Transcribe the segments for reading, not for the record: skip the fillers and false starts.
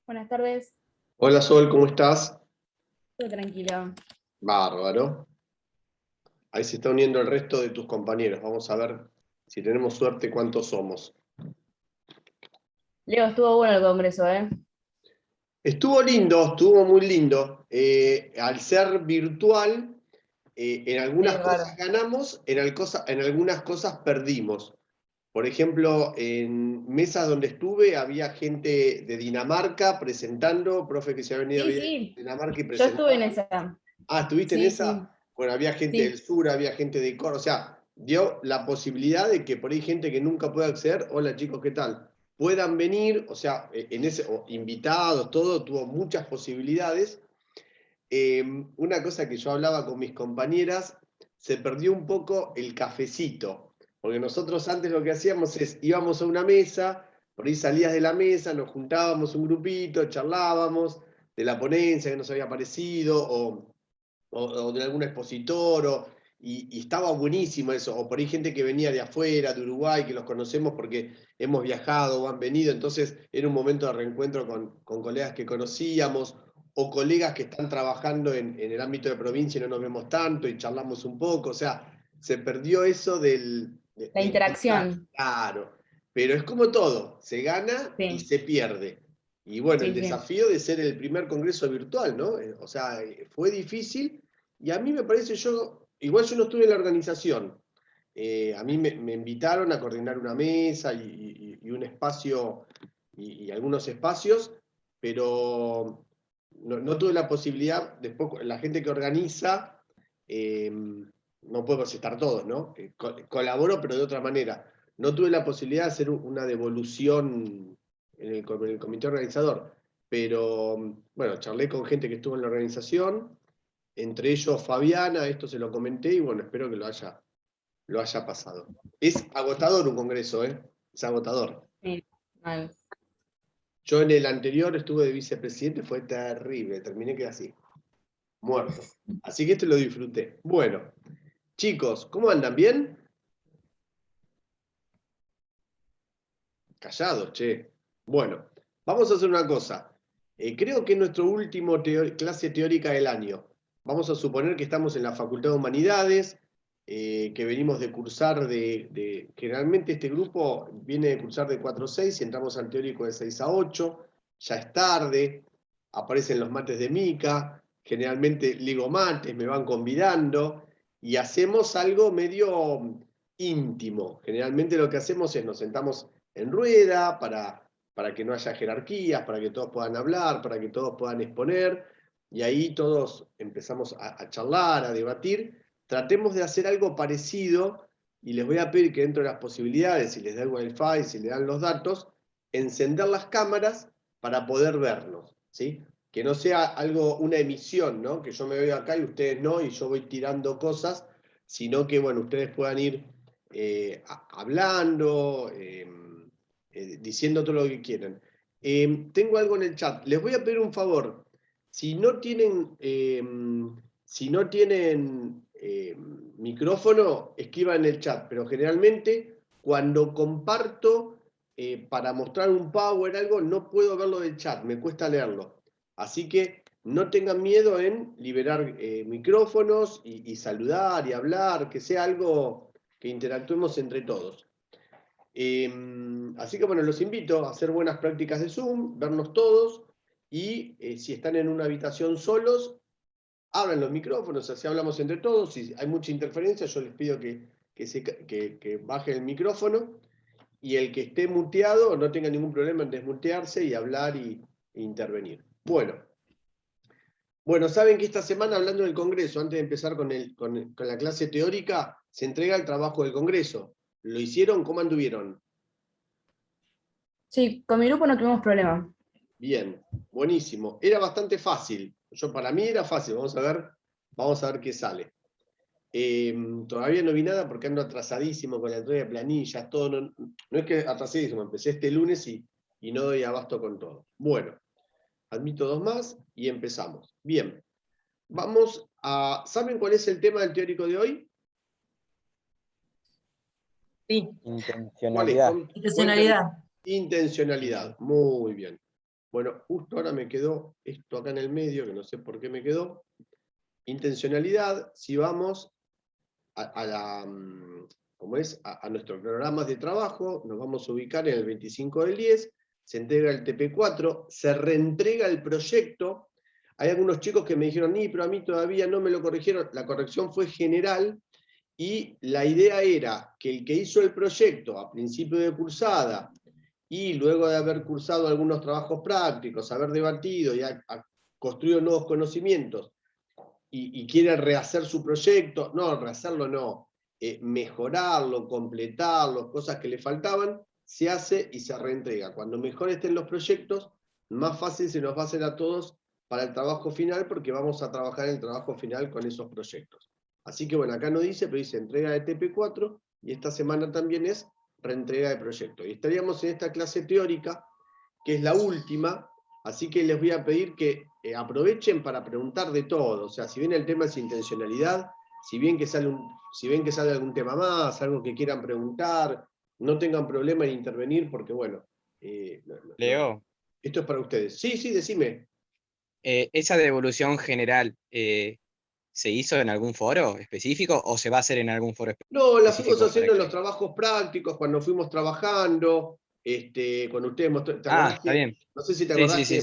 Buenas tardes, Hola Sol, ¿cómo estás? todo tranquilo. Bárbaro. Ahí se está uniendo el resto de tus compañeros. Vamos a ver si tenemos suerte cuántos somos. Leo, estuvo bueno el congreso, ¿eh? Estuvo lindo, estuvo muy lindo. Al ser virtual, en algunas Medio cosas raro. ganamos, en algunas cosas perdimos. Por ejemplo, en mesas donde estuve había gente de Dinamarca presentando, profe que se ha venido Sí, de sí, Dinamarca y yo estuve en presentando. esa. Ah, ¿estuviste en Sí, esa? sí, Bueno, había gente del sí, sur, había gente de Córdoba, o sea, dio la posibilidad de que por ahí gente que nunca puede acceder, hola chicos, ¿qué tal? Puedan venir, o sea, en ese, o invitados, todo, tuvo muchas posibilidades. Una cosa que yo hablaba con mis compañeras, se perdió un poco el cafecito, porque nosotros antes lo que hacíamos es, íbamos a una mesa, por ahí salías de la mesa, nos juntábamos un grupito, charlábamos de la ponencia que nos había parecido, o de algún expositor, y estaba buenísimo eso, o por ahí gente que venía de afuera, de Uruguay, que los conocemos porque hemos viajado o han venido, entonces era un momento de reencuentro con colegas que conocíamos, o colegas que están trabajando en el ámbito de provincia y no nos vemos tanto y charlamos un poco, o sea, se perdió eso la de encontrar, interacción. claro, pero es como todo, se gana y Sí, se pierde. Y bueno, el sí, sí. desafío de ser el primer congreso virtual, ¿no? O sea, fue difícil y a mí me parece, igual yo no estuve en la organización. A mí me invitaron a coordinar una mesa y un espacio y algunos espacios, pero no tuve la posibilidad, después la gente que organiza, no podemos estar todos, ¿no? Colaboro, pero de otra manera. No tuve la posibilidad de hacer una devolución en el comité organizador, pero bueno, charlé con gente que estuvo en la organización, entre ellos Fabiana, esto se lo comenté y bueno, espero que lo haya pasado. Es agotador un congreso, ¿eh? Es agotador. Sí, mal. Yo en el anterior estuve de vicepresidente, fue terrible, terminé que así, muerto. Así que este lo disfruté. Bueno, chicos, ¿cómo andan? ¿Bien? Callados, che. Bueno, vamos a hacer una cosa. Creo que es nuestro último clase teórica del año. Vamos a suponer que estamos en la Facultad de Humanidades, que venimos de cursar generalmente este grupo viene de cursar de 4 a 6 y entramos al teórico de 6 a 8. Ya es tarde, aparecen los mates de Mica, generalmente ligo mates, me van convidando y hacemos algo medio íntimo. Generalmente lo que hacemos es nos sentamos en rueda para que no haya jerarquías, para que todos puedan hablar, para que todos puedan exponer, y ahí todos empezamos a charlar, a debatir. Tratemos de hacer algo parecido, y les voy a pedir que dentro de las posibilidades, si les da el wifi, si les dan los datos, encender las cámaras para poder vernos, ¿sí? Que no sea algo, una emisión, ¿no? Que yo me veo acá y ustedes no, y yo voy tirando cosas, sino que, bueno, ustedes puedan ir hablando, diciendo todo lo que quieran. Tengo algo en el chat. Les voy a pedir un favor. Si no tienen, si no tienen micrófono, escriban en el chat. Pero generalmente cuando comparto para mostrar un power o algo, no puedo verlo del chat. Me cuesta leerlo. Así que no tengan miedo en liberar micrófonos y saludar y hablar, que sea algo que interactuemos entre todos. Así que bueno, los invito a hacer buenas prácticas de Zoom, vernos todos y si están en una habitación solos, abran los micrófonos, así hablamos entre todos. Si hay mucha interferencia, yo les pido que baje el micrófono y el que esté muteado no tenga ningún problema en desmutearse y hablar e intervenir. Bueno, saben que esta semana, hablando del Congreso, antes de empezar con la clase teórica, se entrega el trabajo del Congreso. ¿Lo hicieron? ¿Cómo anduvieron? Sí, con mi grupo no tuvimos problema. Bien, buenísimo. Era bastante fácil. Para mí era fácil. Vamos a ver qué sale. Todavía no vi nada porque ando atrasadísimo con la entrega de planillas, todo. No es que atrasadísimo, empecé este lunes y no doy abasto con todo. Bueno, admito dos más y empezamos. Bien, ¿saben cuál es el tema del teórico de hoy? Sí, ¿Cuál es? intencionalidad. Cuéntenme. Intencionalidad. Intencionalidad. Muy bien. Bueno, justo ahora me quedó esto acá en el medio, que no sé por qué me quedó. Intencionalidad, si vamos a nuestros programas de trabajo, nos vamos a ubicar en el 25/10, se entrega el TP4, se reentrega el proyecto. Hay algunos chicos que me dijeron, pero a mí todavía no me lo corrigieron. La corrección fue general y la idea era que el que hizo el proyecto a principio de cursada y luego de haber cursado algunos trabajos prácticos, haber debatido y construido nuevos conocimientos, y quiere rehacer su proyecto, no, rehacerlo no, mejorarlo, completarlo, cosas que le faltaban, se hace y se reentrega. Cuando mejor estén los proyectos, más fácil se nos va a hacer a todos para el trabajo final, porque vamos a trabajar en el trabajo final con esos proyectos. Así que bueno, acá no dice, pero dice entrega de TP4, y esta semana también es reentrega de proyecto. Y estaríamos en esta clase teórica, que es la última, así que les voy a pedir que aprovechen para preguntar de todo. O sea, si bien el tema es intencionalidad, si ven que sale algún tema más, algo que quieran preguntar, no tengan problema en intervenir, porque bueno, Leo, esto es para ustedes. Sí, sí, decime. ¿esa devolución general se hizo en algún foro específico o se va a hacer en algún foro No, la fuimos específico para haciendo en los que... trabajos prácticos, cuando fuimos trabajando, cuando ustedes ¿te Ah, acordás está que, bien. no sé si te Sí, acordás sí, sí,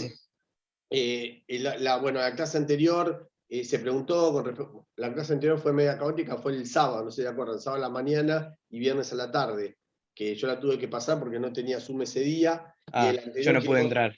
que sí. bueno, la clase anterior se preguntó, la clase anterior fue media caótica, fue el sábado, no sé si te acuerdan, sábado a la mañana y viernes a la tarde, que yo la tuve que pasar porque no tenía Zoom ese día, y el Ah, yo anterior no que pude entrar.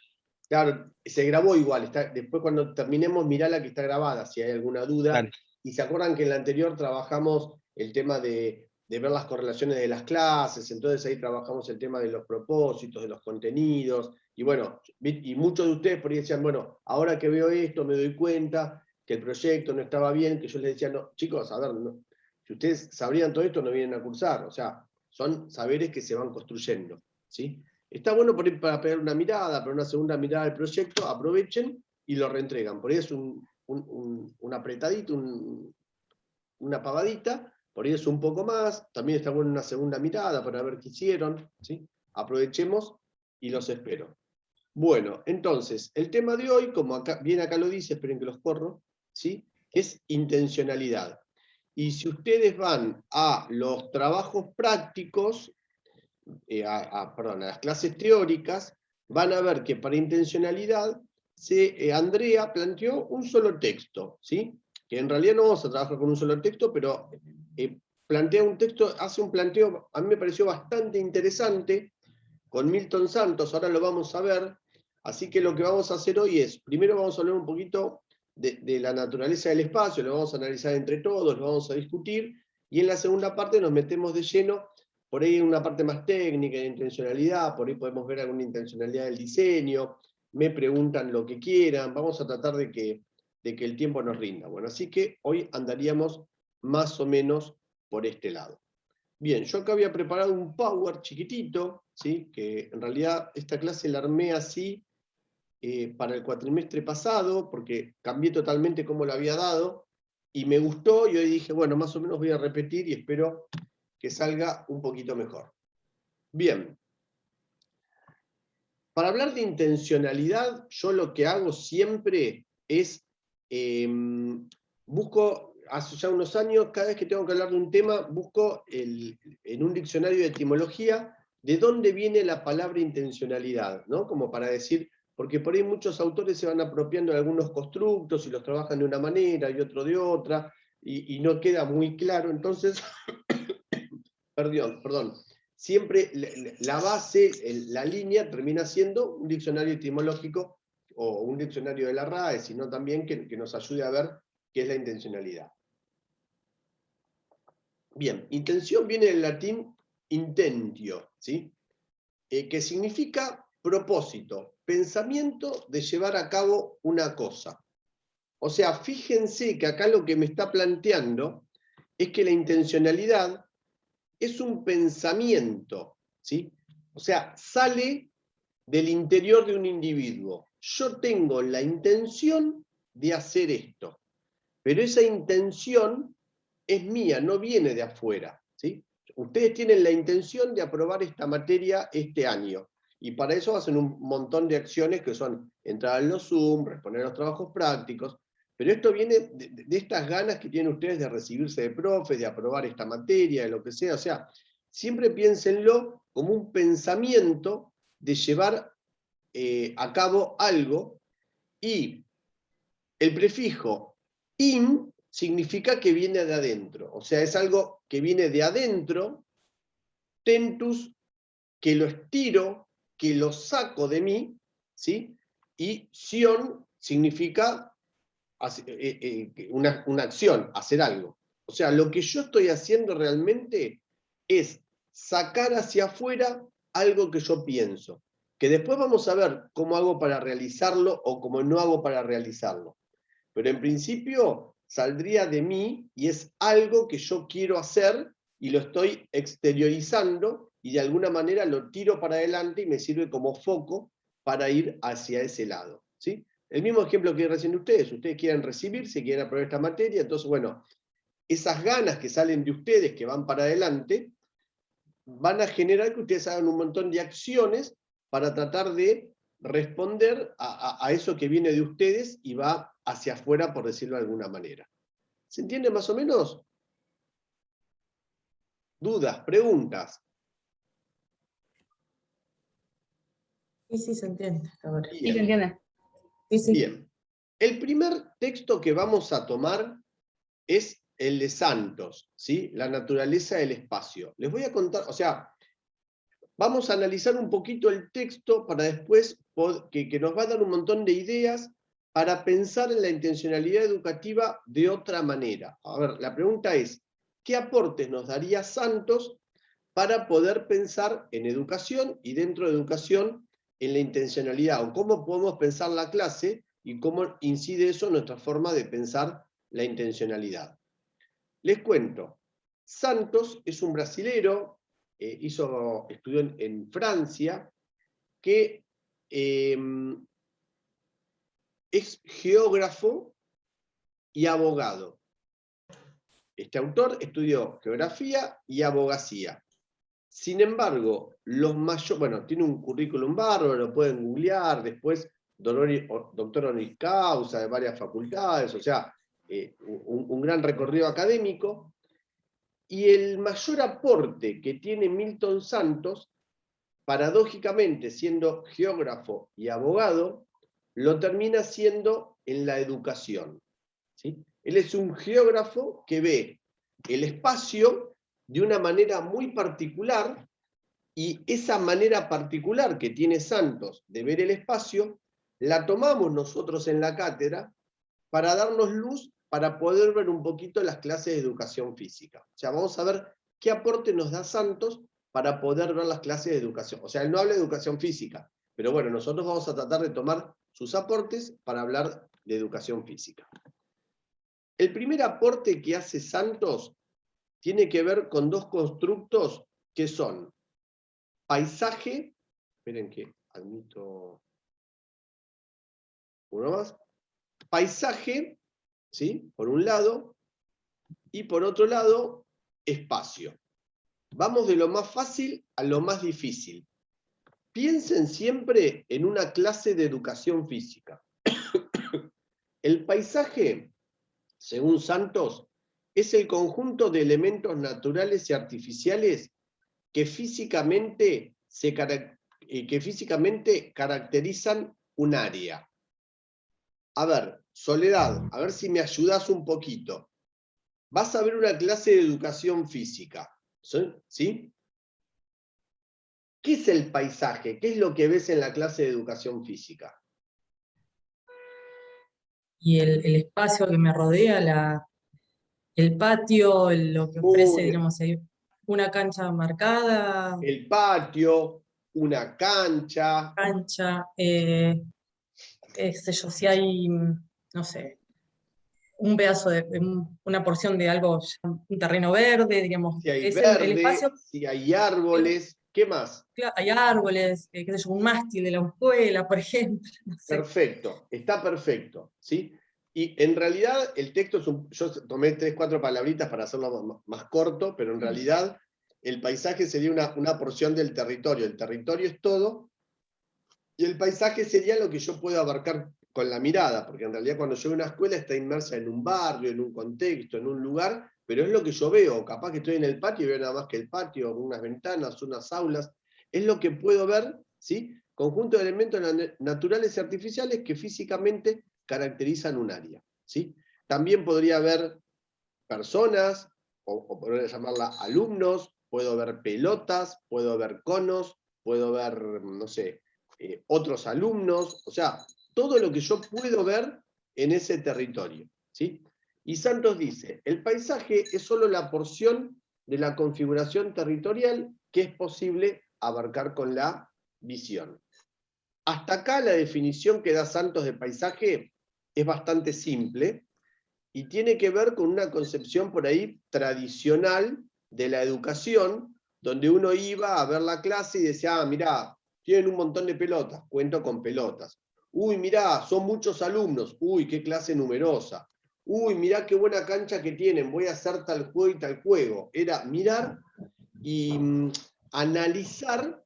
claro, se grabó igual, después cuando terminemos mirala que está grabada, si hay alguna duda, Dale. y se acuerdan que en la anterior trabajamos el tema de ver las correlaciones de las clases, entonces ahí trabajamos el tema de los propósitos, de los contenidos, y bueno, y muchos de ustedes por ahí decían, bueno, ahora que veo esto me doy cuenta que el proyecto no estaba bien, que yo les decía, no, chicos, a ver, no, si ustedes sabrían todo esto no vienen a cursar, o sea, son saberes que se van construyendo, ¿sí? Está bueno por ahí para pegar una mirada, para una segunda mirada del proyecto, aprovechen y lo reentregan. Por ahí es un apretadito, una pavadita, por ahí es un poco más, también está bueno una segunda mirada para ver qué hicieron, ¿sí? Aprovechemos y los espero. Bueno, entonces, el tema de hoy, como bien acá lo dice, esperen que los corro, ¿sí? Es intencionalidad. Y si ustedes van a los trabajos prácticos, perdón, a las clases teóricas, van a ver que para intencionalidad Andrea planteó un solo texto, ¿sí? Que en realidad no vamos a trabajar con un solo texto, pero plantea un texto, hace un planteo, a mí me pareció bastante interesante, con Milton Santos, ahora lo vamos a ver, así que lo que vamos a hacer hoy es, primero vamos a hablar un poquito de la naturaleza del espacio, lo vamos a analizar entre todos, lo vamos a discutir, y en la segunda parte nos metemos de lleno, por ahí en una parte más técnica, de intencionalidad, por ahí podemos ver alguna intencionalidad del diseño, me preguntan lo que quieran, vamos a tratar de que el tiempo nos rinda. Bueno, así que hoy andaríamos más o menos por este lado. Bien, yo acá había preparado un Power chiquitito, ¿sí? Que en realidad esta clase la armé así para el cuatrimestre pasado, porque cambié totalmente cómo la había dado, y me gustó, y hoy dije, bueno, más o menos voy a repetir y espero que salga un poquito mejor. Bien. Para hablar de intencionalidad, yo lo que hago siempre es, busco, hace ya unos años, cada vez que tengo que hablar de un tema, busco en un diccionario de etimología de dónde viene la palabra intencionalidad, ¿no? Como para decir, porque por ahí muchos autores se van apropiando de algunos constructos y los trabajan de una manera y otro de otra, y no queda muy claro, entonces, perdón, siempre la base, la línea termina siendo un diccionario etimológico o un diccionario de la RAE, sino también que nos ayude a ver qué es la intencionalidad. Bien, intención viene del latín intentio, ¿sí? Que significa propósito, pensamiento de llevar a cabo una cosa. O sea, fíjense que acá lo que me está planteando es que la intencionalidad es un pensamiento, ¿sí? O sea, sale del interior de un individuo. Yo tengo la intención de hacer esto, pero esa intención es mía, no viene de afuera, ¿sí? Ustedes tienen la intención de aprobar esta materia este año, Y para eso hacen un montón de acciones que son entrar en los Zoom, responder a los trabajos prácticos, pero esto viene de estas ganas que tienen ustedes de recibirse de profes, de aprobar esta materia, de lo que sea. O sea, siempre piénsenlo como un pensamiento de llevar a cabo algo, y el prefijo in significa que viene de adentro. O sea, es algo que viene de adentro, tentus, que lo estiro, que lo saco de mí, ¿sí? Y sion significa una acción, hacer algo. O sea, lo que yo estoy haciendo realmente es sacar hacia afuera algo que yo pienso, que después vamos a ver cómo hago para realizarlo o cómo no hago para realizarlo. Pero en principio saldría de mí y es algo que yo quiero hacer y lo estoy exteriorizando y de alguna manera lo tiro para adelante y me sirve como foco para ir hacia ese lado, ¿sí? El mismo ejemplo que recién ustedes quieren recibirse, quieren aprobar esta materia, entonces bueno, esas ganas que salen de ustedes, que van para adelante, van a generar que ustedes hagan un montón de acciones para tratar de responder a eso que viene de ustedes y va hacia afuera, por decirlo de alguna manera. ¿Se entiende más o menos? ¿Dudas? ¿Preguntas? Sí, se entiende ahora. Sí, se Bien. entiende. Sí. Bien. El primer texto que vamos a tomar es el de Santos, ¿sí? La naturaleza del espacio. Les voy a contar, o sea, vamos a analizar un poquito el texto para después, que nos va a dar un montón de ideas para pensar en la intencionalidad educativa de otra manera. A ver, la pregunta es, ¿qué aportes nos daría Santos para poder pensar en educación y dentro de educación en la intencionalidad? O cómo podemos pensar la clase y cómo incide eso en nuestra forma de pensar la intencionalidad. Les cuento, Santos es un brasilero, estudió en Francia, que es geógrafo y abogado. Este autor estudió geografía y abogacía. Sin embargo, tiene un currículum bárbaro, lo pueden googlear, después doctor honoris causa de varias facultades, o sea, un gran recorrido académico. Y el mayor aporte que tiene Milton Santos, paradójicamente siendo geógrafo y abogado, lo termina siendo en la educación, ¿sí? Él es un geógrafo que ve el espacio de una manera muy particular, y esa manera particular que tiene Santos de ver el espacio, la tomamos nosotros en la cátedra para darnos luz, para poder ver un poquito las clases de educación física. O sea, vamos a ver qué aporte nos da Santos para poder ver las clases de educación. O sea, él no habla de educación física, pero bueno, nosotros vamos a tratar de tomar sus aportes para hablar de educación física. El primer aporte que hace Santos tiene que ver con dos constructos que son paisaje, esperen que admito uno más, paisaje, ¿sí? Por un lado, y por otro lado, espacio. Vamos de lo más fácil a lo más difícil. Piensen siempre en una clase de educación física. El paisaje, según Santos, es el conjunto de elementos naturales y artificiales que físicamente caracterizan un área. A ver, Soledad, a ver si me ayudas un poquito. Vas a ver una clase de educación física, ¿sí? ¿Qué es el paisaje? ¿Qué es lo que ves en la clase de educación física? Y el espacio que me rodea, el patio, lo que ofrece, digamos, hay una cancha marcada, El patio, una cancha. qué sé yo, si hay, no sé, un pedazo una porción de algo, un terreno verde, digamos, Si hay es el verde, espacio, si hay árboles, ¿qué más? hay árboles, qué sé yo, un mástil de la escuela, por ejemplo, no sé. Perfecto, está perfecto, ¿sí? Y en realidad el texto yo tomé 3, 4 palabritas para hacerlo más corto, pero en realidad el paisaje sería una porción del territorio. El territorio es todo, Y el paisaje sería lo que yo puedo abarcar con la mirada, porque en realidad cuando yo veo una escuela está inmersa en un barrio, en un contexto, en un lugar, pero es lo que yo veo. Capaz que estoy en el patio y veo nada más que el patio, unas ventanas, unas aulas. Es lo que puedo ver, ¿sí? Conjunto de elementos naturales y artificiales que físicamente caracterizan un área, ¿sí? También podría haber personas, o podría llamarla alumnos, puedo ver pelotas, puedo ver conos, puedo ver, no sé, otros alumnos, o sea, todo lo que yo puedo ver en ese territorio, ¿sí? Y Santos dice, el paisaje es solo la porción de la configuración territorial que es posible abarcar con la visión. Hasta acá la definición que da Santos de paisaje es bastante simple y tiene que ver con una concepción por ahí tradicional de la educación, donde uno iba a ver la clase y decía, ah, mirá, tienen un montón de pelotas, cuento con pelotas. Uy, mirá, son muchos alumnos, uy, qué clase numerosa. Uy, mirá qué buena cancha que tienen, voy a hacer tal juego y tal juego. Era mirar y analizar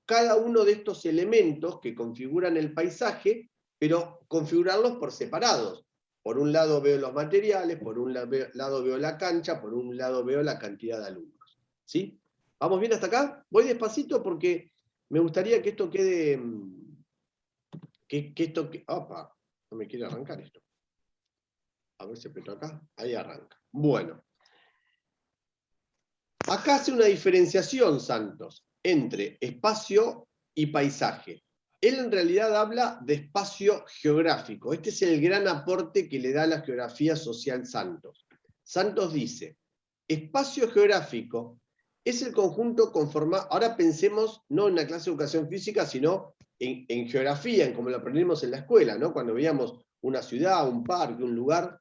cada uno de estos elementos que configuran el paisaje, pero configurarlos por separados. Por un lado veo los materiales, por un lado veo la cancha, por un lado veo la cantidad de alumnos. ¿Sí? ¿Vamos bien hasta acá? Voy despacito porque me gustaría que esto quede... Opa, no me quiere arrancar esto. A ver si aprieto acá. Ahí arranca. Bueno. Acá hace una diferenciación, Santos, entre espacio y paisaje. Él en realidad habla de espacio geográfico. Este es el gran aporte que le da la geografía social Santos. Santos dice, espacio geográfico es el conjunto conformado, ahora pensemos no en una clase de educación física, sino en geografía, en como lo aprendimos en la escuela, ¿no? Cuando veíamos una ciudad, un parque, un lugar.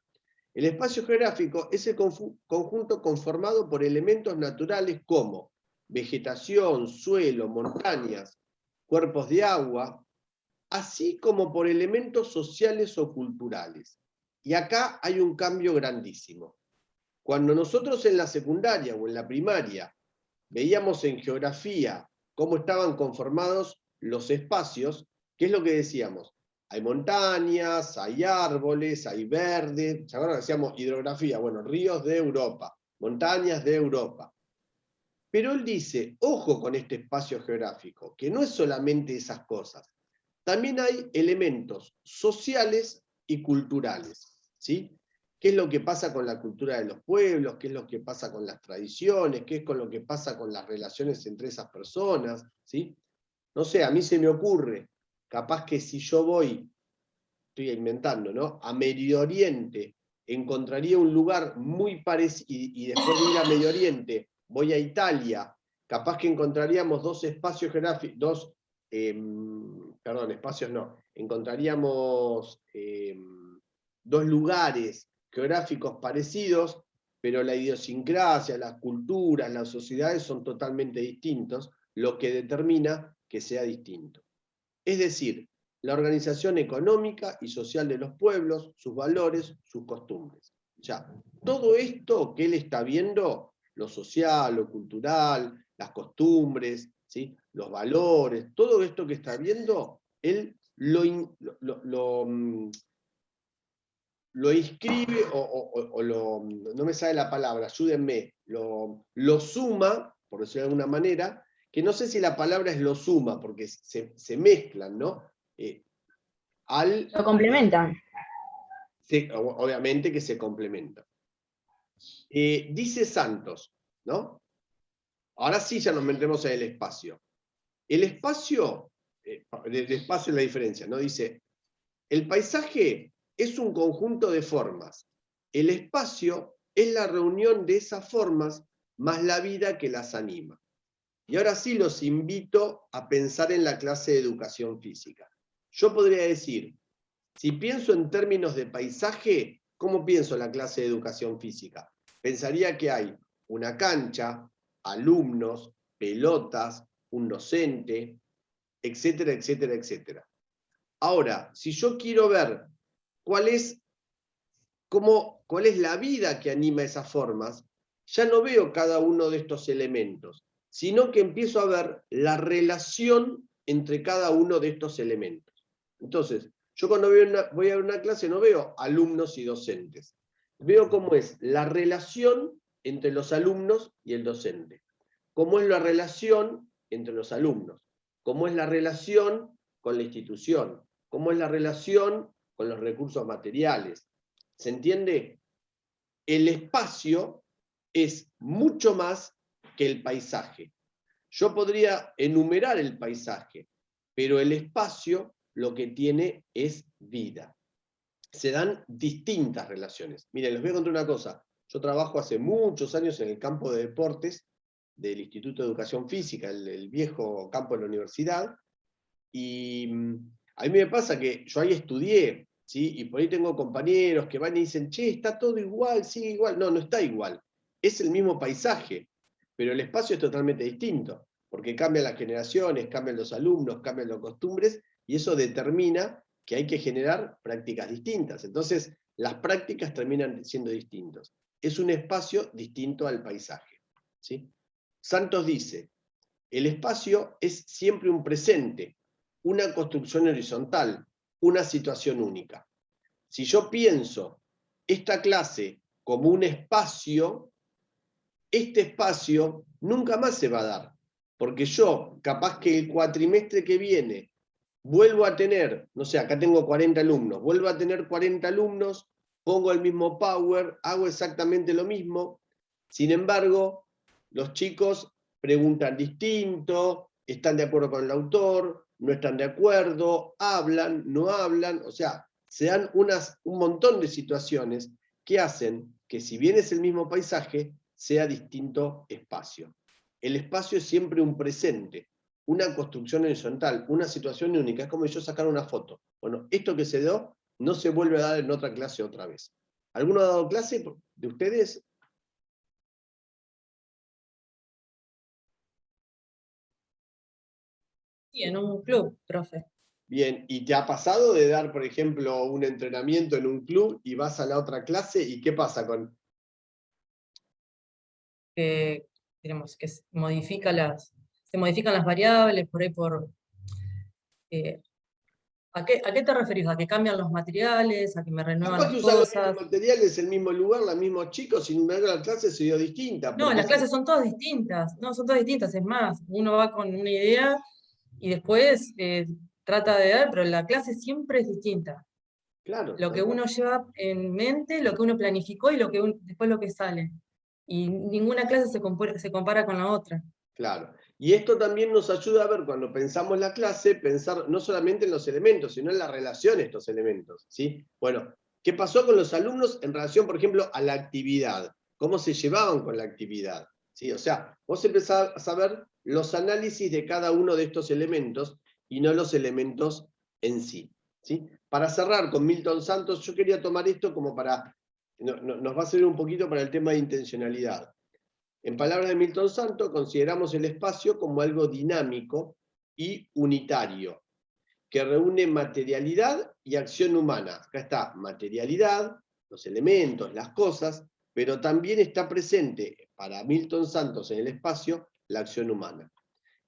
El espacio geográfico es el conjunto conformado por elementos naturales como vegetación, suelo, montañas, cuerpos de agua, así como por elementos sociales o culturales. Y acá hay un cambio grandísimo. Cuando nosotros en la secundaria o en la primaria veíamos en geografía cómo estaban conformados los espacios, ¿qué es lo que decíamos? Hay montañas, hay árboles, hay verde. ¿Se acuerdan que decíamos hidrografía? Bueno, ríos de Europa, montañas de Europa. Pero él dice, ojo con este espacio geográfico, que no es solamente esas cosas. También hay elementos sociales y culturales, ¿sí? ¿Qué es lo que pasa con la cultura de los pueblos? ¿Qué es lo que pasa con las tradiciones? ¿Qué es con lo que pasa con las relaciones entre esas personas? ¿Sí? No sé, a mí se me ocurre, capaz que si yo voy, estoy inventando, ¿no? A Medio Oriente, encontraría un lugar muy parecido, y después de ir a Medio Oriente, voy a Italia, capaz que encontraríamos dos espacios geográficos, espacios no, encontraríamos dos lugares geográficos parecidos, pero la idiosincrasia, las culturas, las sociedades son totalmente distintos, lo que determina que sea distinto. Es decir, la organización económica y social de los pueblos, sus valores, sus costumbres. O sea, todo esto que él está viendo, lo social, lo cultural, las costumbres, ¿sí? Los valores, todo esto que está viendo, él lo inscribe no me sale la palabra, ayúdenme, lo suma, por decirlo de alguna manera, que no sé si la palabra es lo suma, porque se mezclan, ¿no? Lo complementan. Obviamente que se complementan. Dice Santos, ¿no? Ahora sí ya nos metemos en el espacio. El espacio, el espacio es la diferencia, ¿no? Dice, el paisaje es un conjunto de formas. El espacio es la reunión de esas formas más la vida que las anima. Y ahora sí los invito a pensar en la clase de educación física. Yo podría decir, si pienso en términos de paisaje, ¿cómo pienso en la clase de educación física? Pensaría que hay una cancha, alumnos, pelotas, un docente, etcétera, etcétera, etcétera. Ahora, si yo quiero ver cuál es la vida que anima esas formas, ya no veo cada uno de estos elementos, sino que empiezo a ver la relación entre cada uno de estos elementos. Entonces, yo cuando voy a ver una clase no veo alumnos y docentes. Veo cómo es la relación entre los alumnos y el docente. Cómo es la relación entre los alumnos. Cómo es la relación con la institución. Cómo es la relación con los recursos materiales. ¿Se entiende? El espacio es mucho más que el paisaje. Yo podría enumerar el paisaje, pero el espacio lo que tiene es vida. Se dan distintas relaciones. Miren, les voy a contar una cosa. Yo trabajo hace muchos años en el campo de deportes del Instituto de Educación Física, el viejo campo de la universidad, y a mí me pasa que yo ahí estudié, ¿sí? Y por ahí tengo compañeros que van y dicen, che, está todo igual, sigue igual. No, no está igual. Es el mismo paisaje, pero el espacio es totalmente distinto, porque cambian las generaciones, cambian los alumnos, cambian las costumbres, y eso determina que hay que generar prácticas distintas. Entonces, las prácticas terminan siendo distintas. Es un espacio distinto al paisaje, ¿sí? Santos dice, el espacio es siempre un presente, una construcción horizontal, una situación única. Si yo pienso esta clase como un espacio, este espacio nunca más se va a dar, porque yo, capaz que el cuatrimestre que viene, vuelvo a tener, no sé, acá tengo 40 alumnos, vuelvo a tener 40 alumnos, pongo el mismo power, hago exactamente lo mismo, sin embargo, los chicos preguntan distinto, están de acuerdo con el autor, no están de acuerdo, hablan, no hablan, o sea, se dan un montón de situaciones que hacen que, si bien es el mismo paisaje, sea distinto espacio. El espacio es siempre un presente, una construcción horizontal, una situación única. Es como yo sacar una foto. Bueno, esto que se dio no se vuelve a dar en otra clase otra vez. ¿Alguno ha dado clase de ustedes? Sí, en un club, profe. Bien, ¿y te ha pasado de dar, por ejemplo, un entrenamiento en un club y vas a la otra clase? ¿Y qué pasa con...? Digamos, que se modifican las variables, por ahí ¿a qué te referís? ¿A que cambian los materiales? ¿A que me renuevan Capaz que las usan los cosas? mismos materiales, el mismo lugar, los mismos chicos, sin embargo la clase se dio distinta. No, las clases son todas distintas. No, son todas distintas. Es más, uno va con una idea y después trata de dar, pero la clase siempre es distinta. Claro. Lo que uno lleva en mente, lo que uno planificó y después lo que sale. Y ninguna clase se compara con la otra. Claro. Y esto también nos ayuda a ver, cuando pensamos la clase, pensar no solamente en los elementos, sino en la relación de estos elementos, ¿sí? Bueno, ¿qué pasó con los alumnos en relación, por ejemplo, a la actividad? ¿Cómo se llevaban con la actividad? ¿Sí? O sea, vos empezás a saber los análisis de cada uno de estos elementos y no los elementos en sí, ¿sí? Para cerrar con Milton Santos, yo quería tomar esto como para... nos va a servir un poquito para el tema de intencionalidad. En palabras de Milton Santos, consideramos el espacio como algo dinámico y unitario, que reúne materialidad y acción humana. Acá está materialidad, los elementos, las cosas, pero también está presente para Milton Santos en el espacio la acción humana.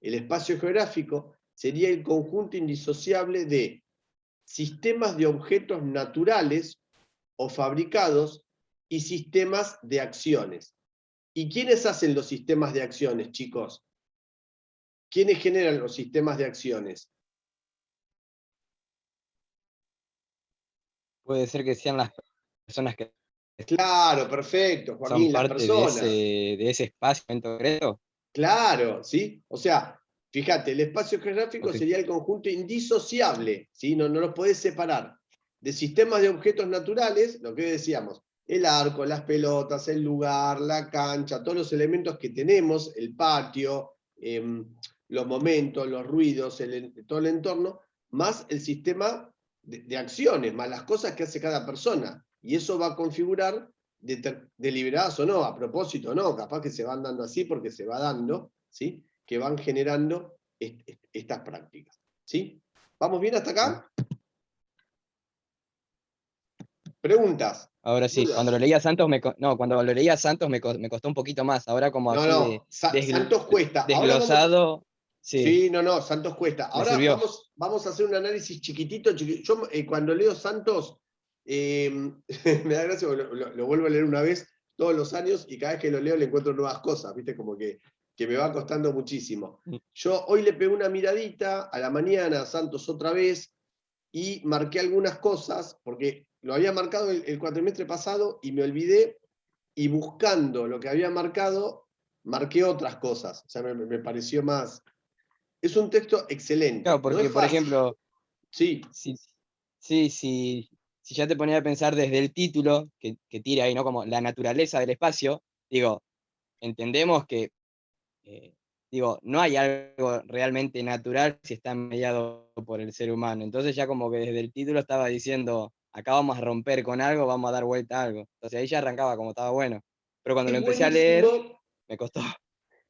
El espacio geográfico sería el conjunto indisociable de sistemas de objetos naturales o fabricados y sistemas de acciones. ¿Y quiénes hacen los sistemas de acciones, chicos? ¿Quiénes generan los sistemas de acciones? Puede ser que sean las personas que Claro, perfecto, son Joaquín, las parte personas. de ese espacio en concreto. Claro, ¿sí? O sea, fíjate, el espacio geográfico Ok. sería el conjunto indisociable, ¿sí? No los podés separar. De sistemas de objetos naturales, lo que decíamos, el arco, las pelotas, el lugar, la cancha, todos los elementos que tenemos, el patio, los momentos, los ruidos, todo el entorno, más el sistema de acciones, más las cosas que hace cada persona. Y eso va a configurar, deliberadas o no, a propósito o no, capaz que se van dando así porque se va dando, ¿sí? Que van generando estas prácticas, ¿sí? ¿Vamos bien hasta acá? ¿Preguntas? Ahora sí, ¿Dudas? cuando lo leía Santos cuando lo leía Santos me costó un poquito más. Ahora como No, así no, Santos cuesta. Ahora vamos, desglosado. Sí, no, Santos cuesta. Me Ahora sirvió. vamos a hacer un análisis chiquitito. Yo cuando leo Santos, me da gracia, porque lo vuelvo a leer una vez todos los años y cada vez que lo leo le encuentro nuevas cosas, ¿viste? Como que me va costando muchísimo. Yo hoy le pegué una miradita a la mañana a Santos otra vez y marqué algunas cosas, porque lo había marcado el cuatrimestre pasado y me olvidé, y buscando lo que había marcado, marqué otras cosas. O sea, me pareció más... Es un texto excelente. Claro, No porque, es por fácil. ejemplo, Sí, si ya te ponía a pensar desde el título que tira ahí, ¿no? Como la naturaleza del espacio, digo, entendemos que, no hay algo realmente natural si está mediado por el ser humano. Entonces ya como que desde el título estaba diciendo, acá vamos a romper con algo, vamos a dar vuelta a algo. Entonces ahí ya arrancaba como estaba bueno. Pero cuando lo es empecé a leer, buenísimo. me costó,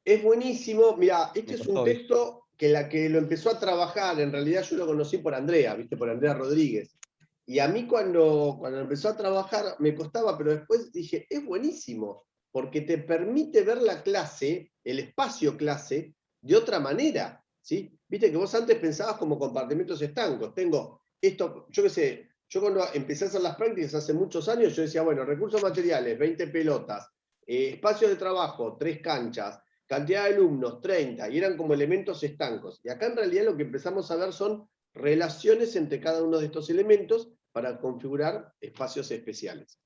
Es buenísimo. Mira, este me es un costó, ¿viste? texto que la que lo empezó a trabajar, en realidad yo lo conocí por Andrea, ¿viste? Por Andrea Rodríguez. Y a mí cuando empezó a trabajar me costaba, pero después dije, es buenísimo, porque te permite ver la clase, el espacio clase, de otra manera, ¿sí? Viste que vos antes pensabas como compartimentos estancos. Tengo esto, yo qué sé, yo cuando empecé a hacer las prácticas hace muchos años, yo decía, bueno, recursos materiales, 20 pelotas, espacios de trabajo, 3 canchas, cantidad de alumnos, 30, y eran como elementos estancos. Y acá en realidad lo que empezamos a ver son relaciones entre cada uno de estos elementos para configurar espacios especiales.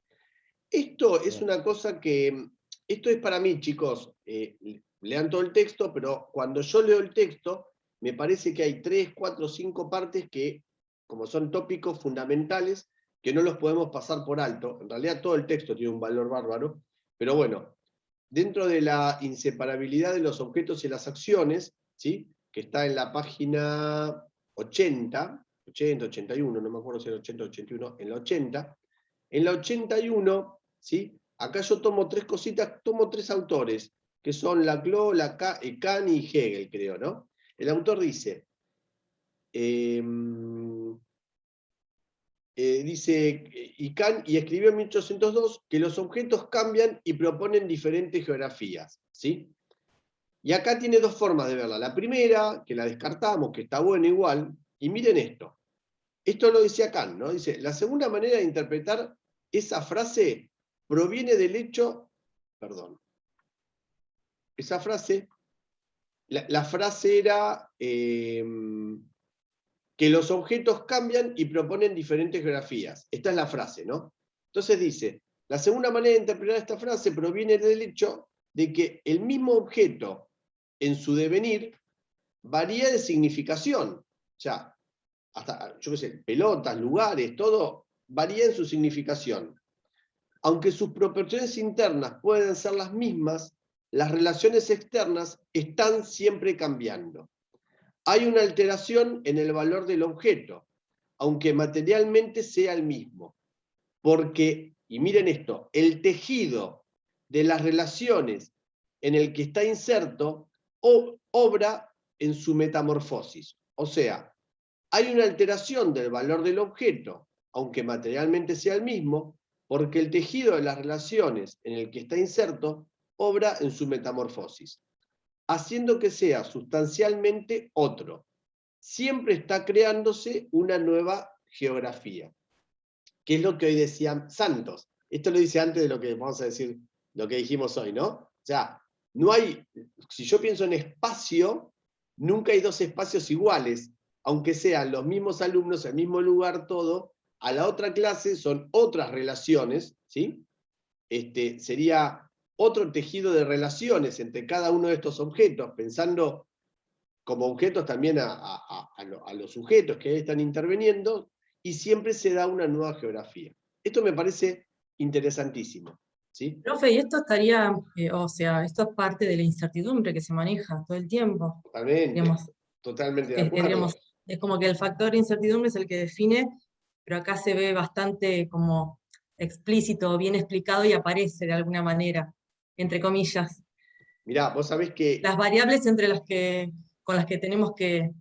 Esto es una cosa que, esto es para mí, chicos, lean todo el texto, pero cuando yo leo el texto, me parece que hay 3, 4, 5 partes que, como son tópicos fundamentales, que no los podemos pasar por alto. En realidad todo el texto tiene un valor bárbaro, pero bueno, dentro de la inseparabilidad de los objetos y las acciones, ¿sí? Que está en la página 80, 81, no me acuerdo si era 80 o 81, en la 81, ¿sí? Acá yo tomo 3 cositas, tomo 3 autores, que son Laclau, Kant y Hegel, creo, ¿no? El autor dice, y Kant, y escribió en 1802 que los objetos cambian y proponen diferentes geografías, ¿sí? Y acá tiene 2 formas de verla. La primera, que la descartamos, que está buena igual, y miren esto. Esto lo decía Kant, ¿no? Dice, la segunda manera de interpretar esa frase proviene del hecho, perdón, esa frase, la frase era que los objetos cambian y proponen diferentes geografías. Esta es la frase, ¿no? Entonces dice, la segunda manera de interpretar esta frase proviene del hecho de que el mismo objeto en su devenir varía de significación. O sea, hasta, yo qué sé, pelotas, lugares, todo varía en su significación. Aunque sus proporciones internas pueden ser las mismas, las relaciones externas están siempre cambiando. Hay una alteración en el valor del objeto, aunque materialmente sea el mismo. Porque, y miren esto, el tejido de las relaciones en el que está inserto obra en su metamorfosis. O sea, hay una alteración del valor del objeto, aunque materialmente sea el mismo, porque el tejido de las relaciones en el que está inserto obra en su metamorfosis, haciendo que sea sustancialmente otro. Siempre está creándose una nueva geografía, que es lo que hoy decía Santos. Esto lo dice antes de lo que vamos a decir, lo que dijimos hoy, ¿no? O sea, no hay, si yo pienso en espacio, nunca hay 2 espacios iguales, aunque sean los mismos alumnos, el mismo lugar, todo. A la otra clase son otras relaciones, ¿sí? Sería otro tejido de relaciones entre cada uno de estos objetos, pensando como objetos también a los sujetos que están interviniendo, y siempre se da una nueva geografía. Esto me parece interesantísimo, ¿sí? Profe, y esto estaría, o sea, esto es parte de la incertidumbre que se maneja todo el tiempo. Totalmente, Digamos, totalmente de digamos, acuerdo. es como que el factor incertidumbre es el que define, pero acá se ve bastante como explícito, bien explicado y aparece de alguna manera, entre comillas, Mirá, vos sabés que, las variables con las que tenemos que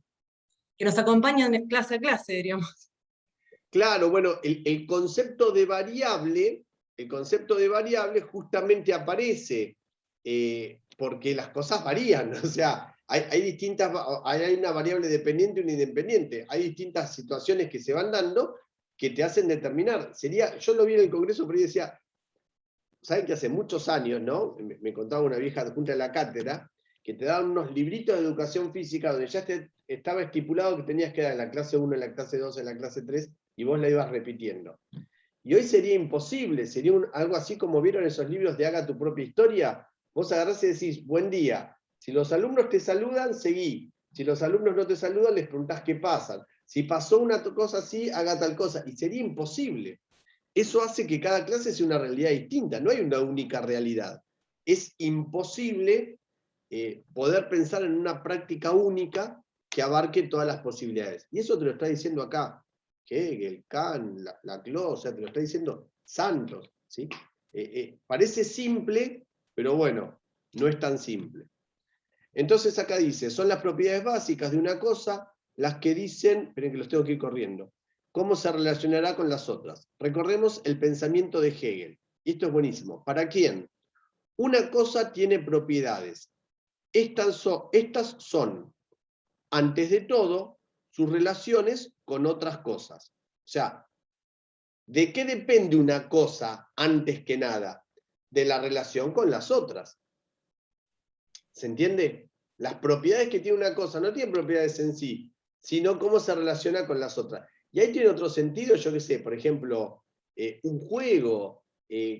nos acompañan de clase a clase, diríamos. claro, bueno, el concepto de variable justamente aparece porque las cosas varían, o sea, hay una variable dependiente y una independiente. Hay distintas situaciones que se van dando que te hacen determinar. Yo lo vi en el Congreso, pero yo decía, ¿saben que hace muchos años, no? Me contaba una vieja adjunta de la cátedra, que te daban unos libritos de educación física donde ya estaba estipulado que tenías que dar en la clase 1, en la clase 2, en la clase 3, y vos la ibas repitiendo. Y hoy sería imposible, sería algo así como vieron esos libros de Haga tu propia historia. Vos agarrás y decís, buen día. Si los alumnos te saludan, seguí. Si los alumnos no te saludan, les preguntás qué pasan. Si pasó una cosa así, haga tal cosa. Y sería imposible. Eso hace que cada clase sea una realidad distinta. No hay una única realidad. Es imposible poder pensar en una práctica única que abarque todas las posibilidades. Y eso te lo está diciendo acá Hegel, Kant, Laclau, o sea, te lo está diciendo Santos, ¿sí? Parece simple, pero bueno, no es tan simple. Entonces acá dice, son las propiedades básicas de una cosa las que dicen, esperen que los tengo que ir corriendo, cómo se relacionará con las otras. Recordemos el pensamiento de Hegel. Y esto es buenísimo. ¿Para quién? Una cosa tiene propiedades. Estas son, antes de todo, sus relaciones con otras cosas. O sea, ¿de qué depende una cosa antes que nada? De la relación con las otras. ¿Se entiende? Las propiedades que tiene una cosa no tienen propiedades en sí, sino cómo se relaciona con las otras. Y ahí tiene otro sentido, yo qué sé, por ejemplo, un juego,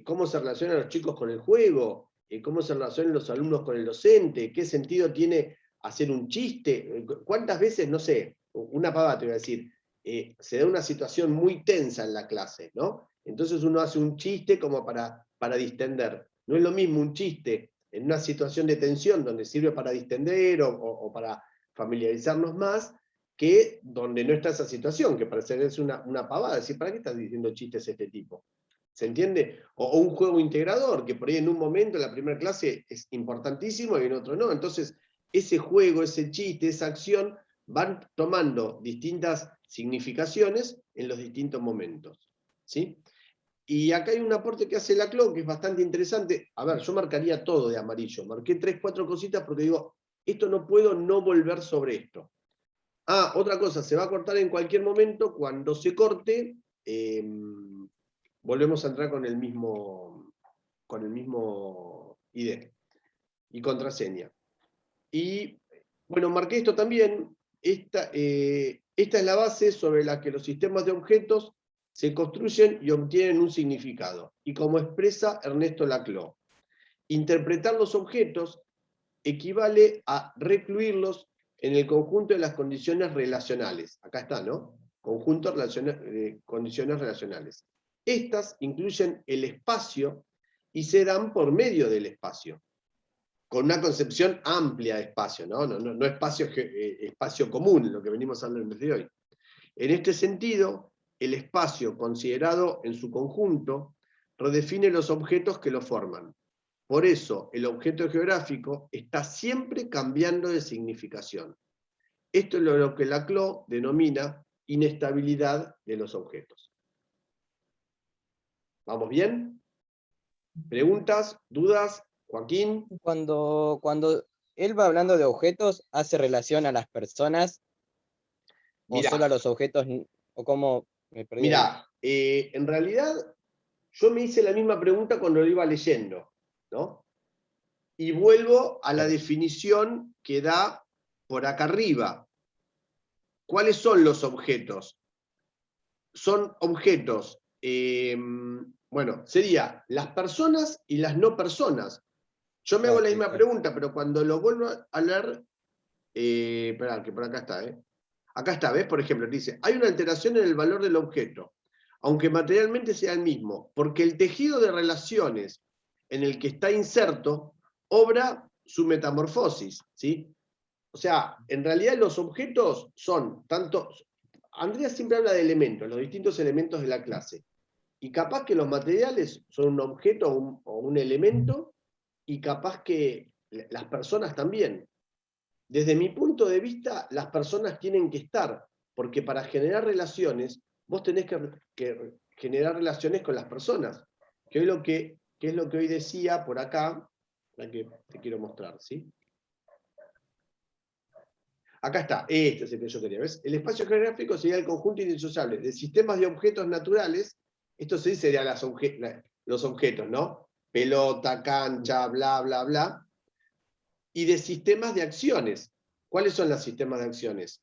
cómo se relacionan los chicos con el juego, cómo se relacionan los alumnos con el docente, qué sentido tiene hacer un chiste, cuántas veces, no sé, una pavada te voy a decir, se da una situación muy tensa en la clase, ¿no? Entonces uno hace un chiste como para distender. No es lo mismo un chiste en una situación de tensión donde sirve para distender o para familiarizarnos más, que donde no está esa situación, que parece es una pavada, decir, ¿para qué estás diciendo chistes de este tipo? ¿Se entiende? O un juego integrador, que por ahí en un momento, en la primera clase, es importantísimo y en otro no. Entonces, ese juego, ese chiste, esa acción, van tomando distintas significaciones en los distintos momentos. ¿Sí? Y acá hay un aporte que hace Laclau que es bastante interesante. A ver, yo marcaría todo de amarillo. Marqué 3, 4 cositas porque digo, esto no puedo no volver sobre esto. Ah, otra cosa, se va a cortar en cualquier momento. Cuando se corte, volvemos a entrar con el mismo ID y contraseña. Y bueno, marqué esto también. Esta es la base sobre la que los sistemas de objetos se construyen y obtienen un significado. Y como expresa Ernesto Laclau, interpretar los objetos equivale a recluirlos en el conjunto de las condiciones relacionales. Acá está, ¿no? Conjunto de condiciones relacionales. Estas incluyen el espacio y se dan por medio del espacio, con una concepción amplia de espacio, no espacio común, lo que venimos hablando desde hoy. En este sentido, el espacio considerado en su conjunto redefine los objetos que lo forman. Por eso, el objeto geográfico está siempre cambiando de significación. Esto es lo que Laclau denomina inestabilidad de los objetos. ¿Vamos bien? ¿Preguntas? ¿Dudas? Joaquín. Cuando él va hablando de objetos, ¿hace relación a las personas o Mirá, solo a los objetos? ¿O cómo me perdí ahí? mirá, en realidad yo me hice la misma pregunta cuando lo iba leyendo, ¿no? Y vuelvo a la Claro. definición que da por acá arriba. ¿Cuáles son los objetos? Son objetos, bueno, sería las personas y las no personas. Yo me hago la misma pregunta, pero cuando lo vuelvo a leer, esperá, que por acá está, Acá está, ¿ves? Por ejemplo, dice, hay una alteración en el valor del objeto, aunque materialmente sea el mismo, porque el tejido de relaciones en el que está inserto obra su metamorfosis, ¿sí? O sea, en realidad los objetos son tanto... Andrea siempre habla de elementos, los distintos elementos de la clase. Y capaz que los materiales son un objeto o un elemento, y capaz que las personas también. Desde mi punto de vista, las personas tienen que estar, porque para generar relaciones, vos tenés que generar relaciones con las personas, que es lo que hoy decía por acá, la que te quiero mostrar, ¿sí? Acá está, este es el que yo quería, ¿ves? El espacio geográfico sería el conjunto indisociable de sistemas de objetos naturales, esto sí serían los objetos, ¿no? Pelota, cancha, bla, bla, bla, y de sistemas de acciones. ¿Cuáles son los sistemas de acciones?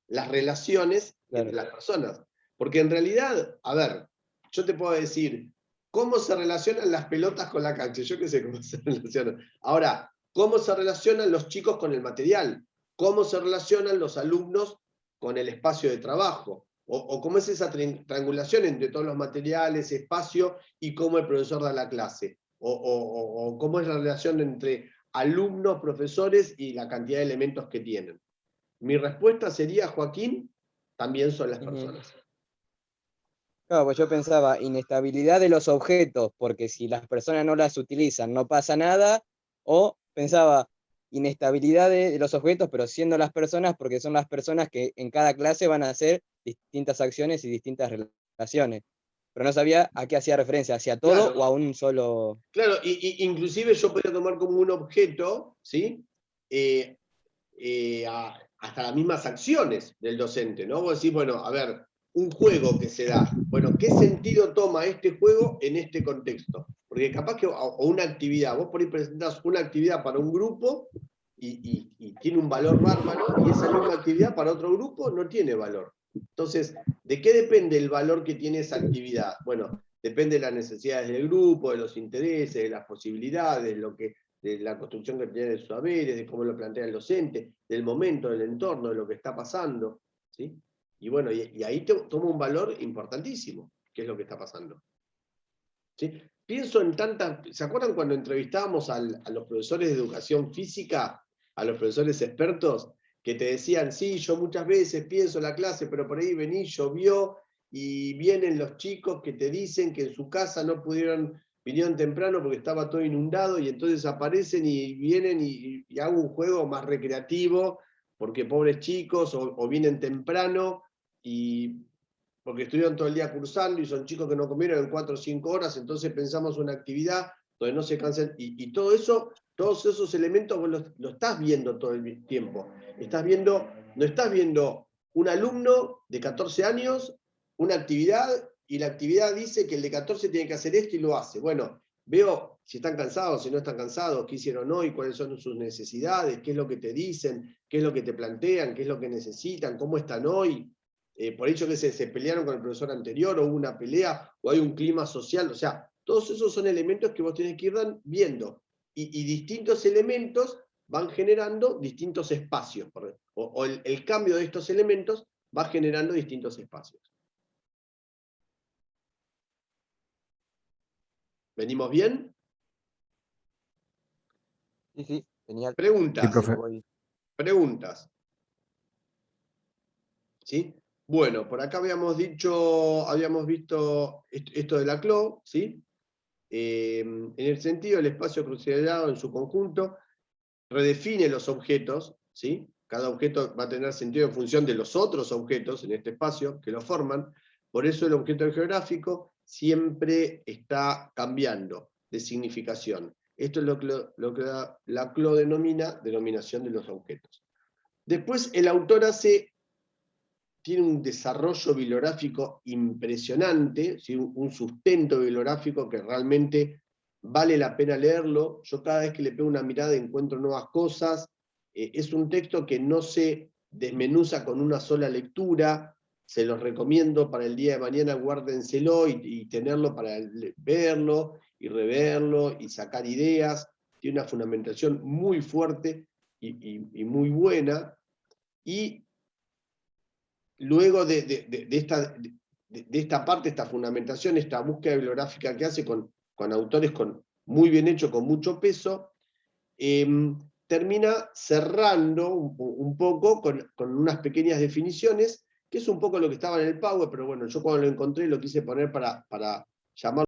Las relaciones entre las personas. Porque en realidad, a ver, yo te puedo decir, ¿cómo se relacionan las pelotas con la cancha? Yo qué sé cómo se relacionan. Ahora, ¿cómo se relacionan los chicos con el material? ¿Cómo se relacionan los alumnos con el espacio de trabajo? O cómo es esa triangulación entre todos los materiales, espacio, y cómo el profesor da la clase. O cómo es la relación entre alumnos, profesores y la cantidad de elementos que tienen. Mi respuesta sería, Joaquín, también son las personas. Claro, pues yo pensaba, inestabilidad de los objetos, porque si las personas no las utilizan no pasa nada, o pensaba, inestabilidad de los objetos, pero siendo las personas, porque son las personas que en cada clase van a hacer distintas acciones y distintas relaciones. Pero no sabía a qué hacía referencia, hacia todo Claro. o a un solo... Claro, inclusive yo podría tomar como un objeto, ¿sí? Hasta las mismas acciones del docente, ¿no? Vos decís, bueno, a ver, un juego que se da, bueno, ¿qué sentido toma este juego en este contexto? Porque capaz que, o una actividad, vos por ahí presentás una actividad para un grupo y tiene un valor bárbaro, y esa misma actividad para otro grupo no tiene valor. Entonces, ¿de qué depende el valor que tiene esa actividad? Bueno, depende de las necesidades del grupo, de los intereses, de las posibilidades, de la construcción que tiene de sus saberes, de cómo lo plantea el docente, del momento, del entorno, de lo que está pasando. ¿Sí? Y bueno, y ahí toma un valor importantísimo, que es lo que está pasando. ¿Sí? Pienso en tantas... ¿Se acuerdan cuando entrevistábamos a los profesores de educación física, a los profesores expertos, que te decían, sí, yo muchas veces pienso en la clase, pero por ahí vení, llovió, y vienen los chicos que te dicen que en su casa no vinieron temprano porque estaba todo inundado, y entonces aparecen y vienen y hago un juego más recreativo, porque pobres chicos, o vienen temprano, porque estuvieron todo el día cursando y son chicos que no comieron en 4 o 5 horas, entonces pensamos una actividad donde no se cansen, y todo eso, todos esos elementos vos lo estás viendo todo el tiempo. No estás viendo un alumno de 14 años, una actividad, y la actividad dice que el de 14 tiene que hacer esto y lo hace. Bueno, veo si están cansados, si no están cansados, qué hicieron hoy, cuáles son sus necesidades, qué es lo que te dicen, qué es lo que te plantean, qué es lo que necesitan, cómo están hoy. Por hecho que se pelearon con el profesor anterior, o hubo una pelea, o hay un clima social, o sea, todos esos son elementos que vos tenés que ir viendo, y distintos elementos van generando distintos espacios, o el cambio de estos elementos va generando distintos espacios. ¿Venimos bien? Sí, genial. Preguntas. Sí, profe. Preguntas. ¿Sí? Bueno, por acá habíamos visto esto de la CLO, ¿sí? En el sentido del espacio considerado en su conjunto, redefine los objetos, ¿sí? Cada objeto va a tener sentido en función de los otros objetos en este espacio que lo forman. Por eso el objeto geográfico siempre está cambiando de significación. Esto es lo que la CLO denomina denominación de los objetos. Después el autor tiene un desarrollo bibliográfico impresionante, ¿sí? Un sustento bibliográfico que realmente vale la pena leerlo. Yo cada vez que le pego una mirada encuentro nuevas cosas. Es un texto que no se desmenuza con una sola lectura. Se los recomiendo para el día de mañana, guárdenselo y tenerlo para verlo y reverlo y sacar ideas. Tiene una fundamentación muy fuerte y muy buena. Y luego de esta parte, esta fundamentación, esta búsqueda bibliográfica que hace con autores muy bien hecho, con mucho peso, termina cerrando un poco con unas pequeñas definiciones, que es un poco lo que estaba en el Power, pero bueno, yo cuando lo encontré lo quise poner para llamar